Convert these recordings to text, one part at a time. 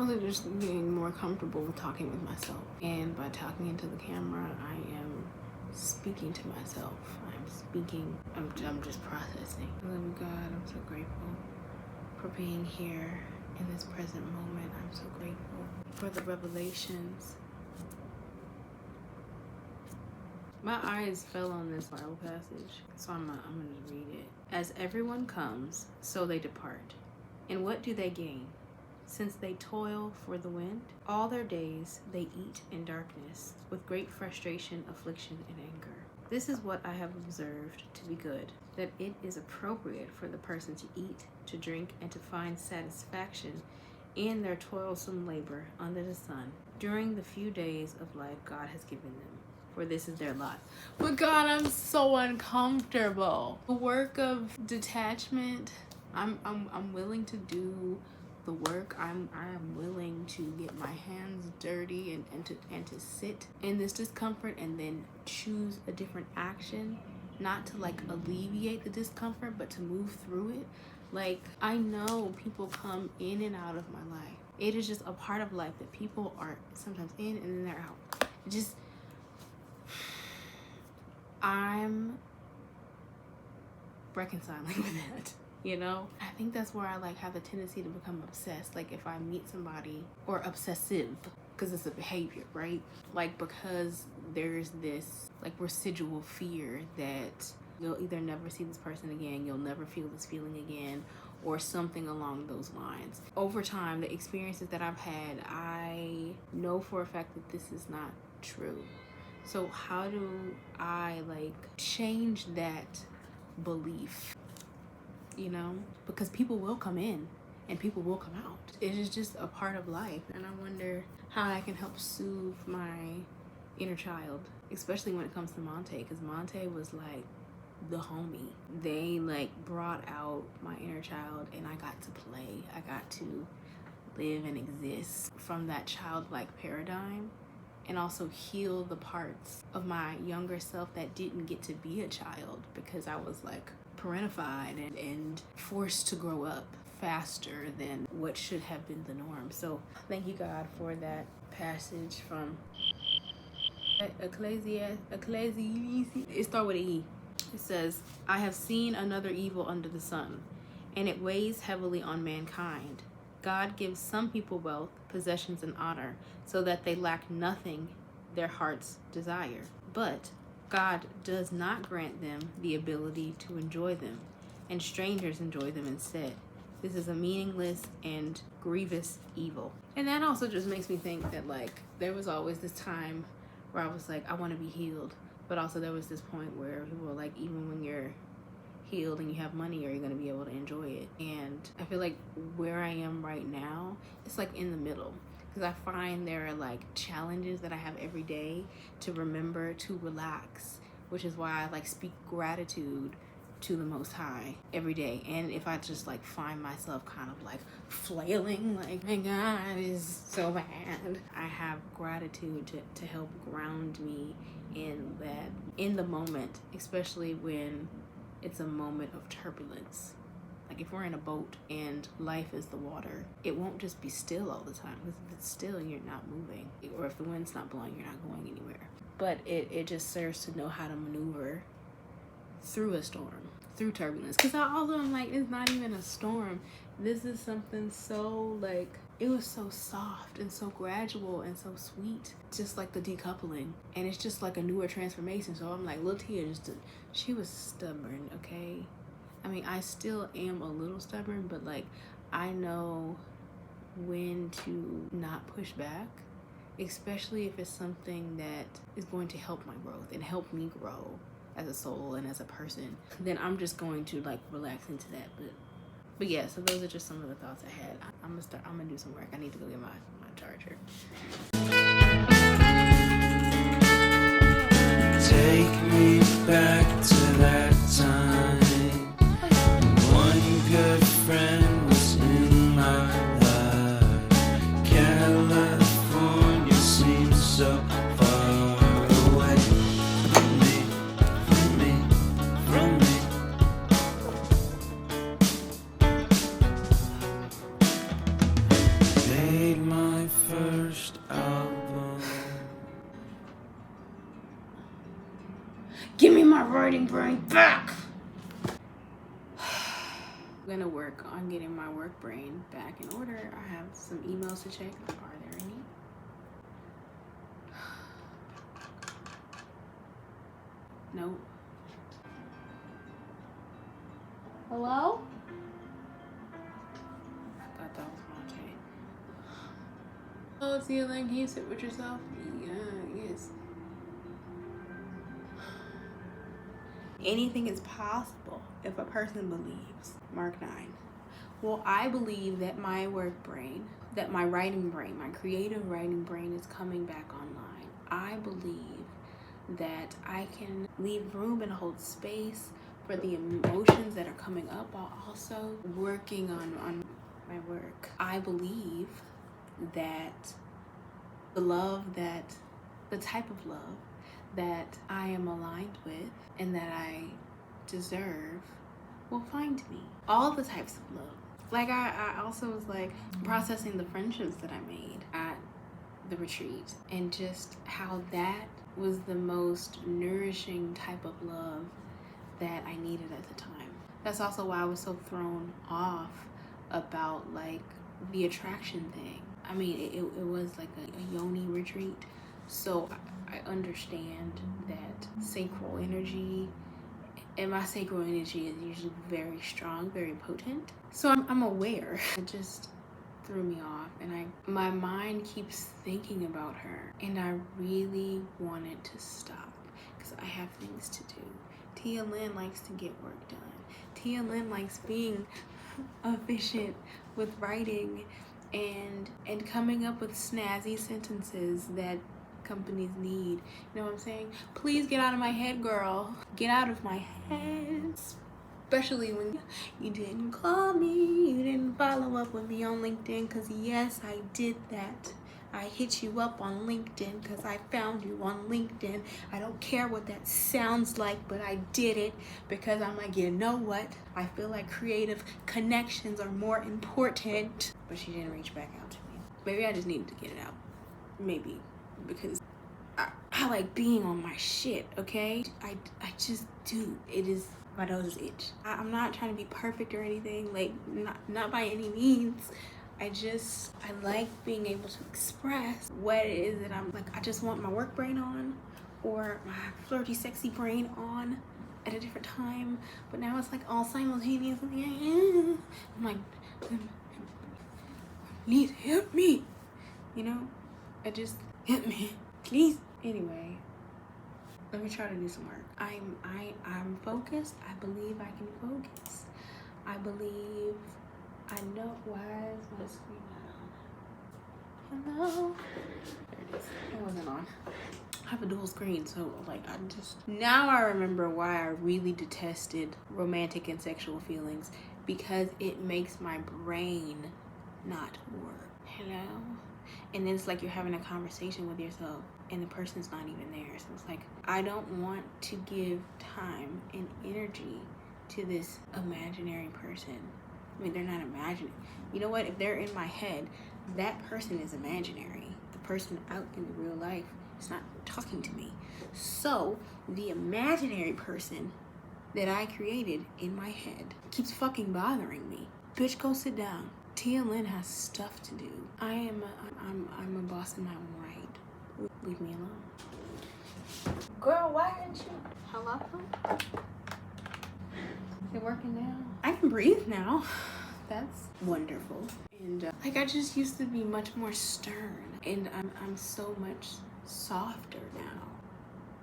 also just getting more comfortable with talking with myself. And by talking into the camera, I am speaking to myself. I'm just processing. I love you, God. I'm so grateful for being here in this present moment. I'm so grateful for the revelations. My eyes fell on this Bible passage, so I'm gonna read it. As everyone comes, so they depart. And what do they gain? Since they toil for the wind, all their days they eat in darkness, with great frustration, affliction, and anger. This is what I have observed to be good, that it is appropriate for the person to eat, to drink, and to find satisfaction in their toilsome labor under the sun during the few days of life God has given them, for this is their lot. But God, I'm so uncomfortable. The work of detachment, I'm willing to do the work. I am willing to get my hands dirty and to sit in this discomfort and then choose a different action, not to like alleviate the discomfort, but to move through it. Like, I know people come in and out of my life. It is just a part of life that people are sometimes in and then they're out. I'm reconciling with that. You know, I think that's where I like have a tendency to become obsessed. Like if I meet somebody, or obsessive, because it's a behavior, right? Like because there's this like residual fear that you'll either never see this person again, you'll never feel this feeling again, or something along those lines. Over time, the experiences that I've had, I know for a fact that this is not true. So how do I like change that belief? You know, because people will come in and people will come out. It is just a part of life. And I wonder how I can help soothe my inner child, especially when it comes to Monte, because Monte was like the homie. They like brought out my inner child and I got to play. I got to live and exist from that childlike paradigm, and also heal the parts of my younger self that didn't get to be a child because I was like parentified and forced to grow up faster than what should have been the norm. So thank you, God, for that passage from Ecclesiastes. It starts with an E. It says, I have seen another evil under the sun, and it weighs heavily on mankind. God gives some people wealth, possessions, and honor, so that they lack nothing their hearts desire. But God does not grant them the ability to enjoy them, and strangers enjoy them instead. This is a meaningless and grievous evil. And that also just makes me think that like there was always this time where I was like, I want to be healed, but also there was this point where people were like, even when you're healed and you have money, are you going to be able to enjoy it? And I feel like where I am right now, it's like in the middle. Because I find there are like challenges that I have every day to remember to relax, which is why I like speak gratitude to the Most High every day. And if I just like find myself kind of like flailing, like my God is so bad, I have gratitude to help ground me in that, in the moment, especially when it's a moment of turbulence. Like if we're in a boat and life is the water, it won't just be still all the time. Because if it's still, you're not moving. Or if the wind's not blowing, you're not going anywhere. But it just serves to know how to maneuver through a storm, through turbulence. Because although I'm like, it's not even a storm. This is something so like, it was so soft and so gradual and so sweet. Just like the decoupling. And it's just like a newer transformation. So I'm like, little Tia, she was stubborn, okay? I mean, I still am a little stubborn, but like I know when to not push back, especially if it's something that is going to help my growth and help me grow as a soul and as a person. Then I'm just going to like relax into that. But yeah, so those are just some of the thoughts I had. I'm gonna do some work. I need to go get my charger. Take me back to that time. One good friend was in my life. California seems so far away from me, from me, from me. Paid my writing brain back. I'm gonna work on getting my work brain back in order. I have some emails to check. Are there any? Nope. Hello? I thought that was Monte. Oh, Tia-Lynn, can you sit with yourself? Yes. Anything is possible if a person believes. Mark 9. Well, I believe that my work brain, that my writing brain, my creative writing brain is coming back online. I believe that I can leave room and hold space for the emotions that are coming up while also working on my work. I believe that the type of love that I am aligned with and that I deserve will find me. All the types of love. Like I also was like processing the friendships that I made at the retreat and just how that was the most nourishing type of love that I needed at the time. That's also why I was so thrown off about like the attraction thing. I mean, it was like a yoni retreat, so I understand that sacral energy, and my sacral energy is usually very strong, very potent. So I'm aware. It just threw me off, and my mind keeps thinking about her, and I really wanted to stop because I have things to do. Tia-Lynn likes to get work done. Tia-Lynn likes being efficient with writing and coming up with snazzy sentences that companies need. You know what I'm saying? Please get out of my head, girl. Get out of my head. Especially when you didn't call me, you didn't follow up with me on LinkedIn, because yes, I did that. I hit you up on LinkedIn because I found you on LinkedIn. I don't care what that sounds like, but I did it because I'm like, you know what? I feel like creative connections are more important. But she didn't reach back out to me. Maybe I just needed to get it out. Maybe. Because I like being on my shit, okay? I just do. It is, my nose itch. I'm not trying to be perfect or anything, like not by any means. I like being able to express what it is that I'm like. I just want my work brain on or my flirty, sexy brain on at a different time. But now it's like all simultaneously. I'm like, please help me. You know, help me, please. Anyway, let me try to do some work. I'm focused. I believe I can focus. I believe I know. Why is my screen not on? Hello? There it is. It wasn't on. I have a dual screen, so like now I remember why I really detested romantic and sexual feelings, because it makes my brain not work. Hello? And then it's like you're having a conversation with yourself and the person's not even there. So it's like, I don't want to give time and energy to this imaginary person. I mean, they're not imaginary. You know what? If they're in my head, that person is imaginary. The person out in the real life is not talking to me. So the imaginary person that I created in my head keeps fucking bothering me. Bitch, go sit down. Tia-Lynn has stuff to do. I'm a boss in my own right. Leave me alone. Girl, why didn't you? Hello? Is it working now? I can breathe now. That's wonderful. And like I just used to be much more stern, and I'm so much softer now,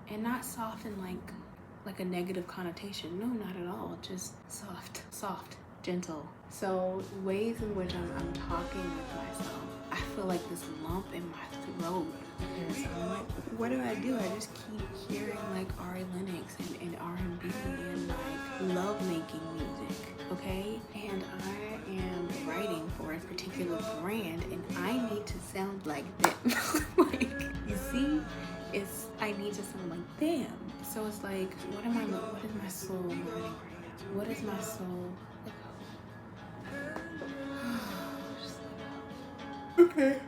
and not soft in like a negative connotation. No, not at all. Just soft, gentle. So ways in which I'm talking with myself, I feel like this lump in my throat. So I'm like, what do? I just keep hearing like Ari Lennox and R&B and like love-making music, okay? And I am writing for a particular brand, and I need to sound like them. Like, you see, I need to sound like them. So it's like, what is my soul learning right now? What is my soul? Okay.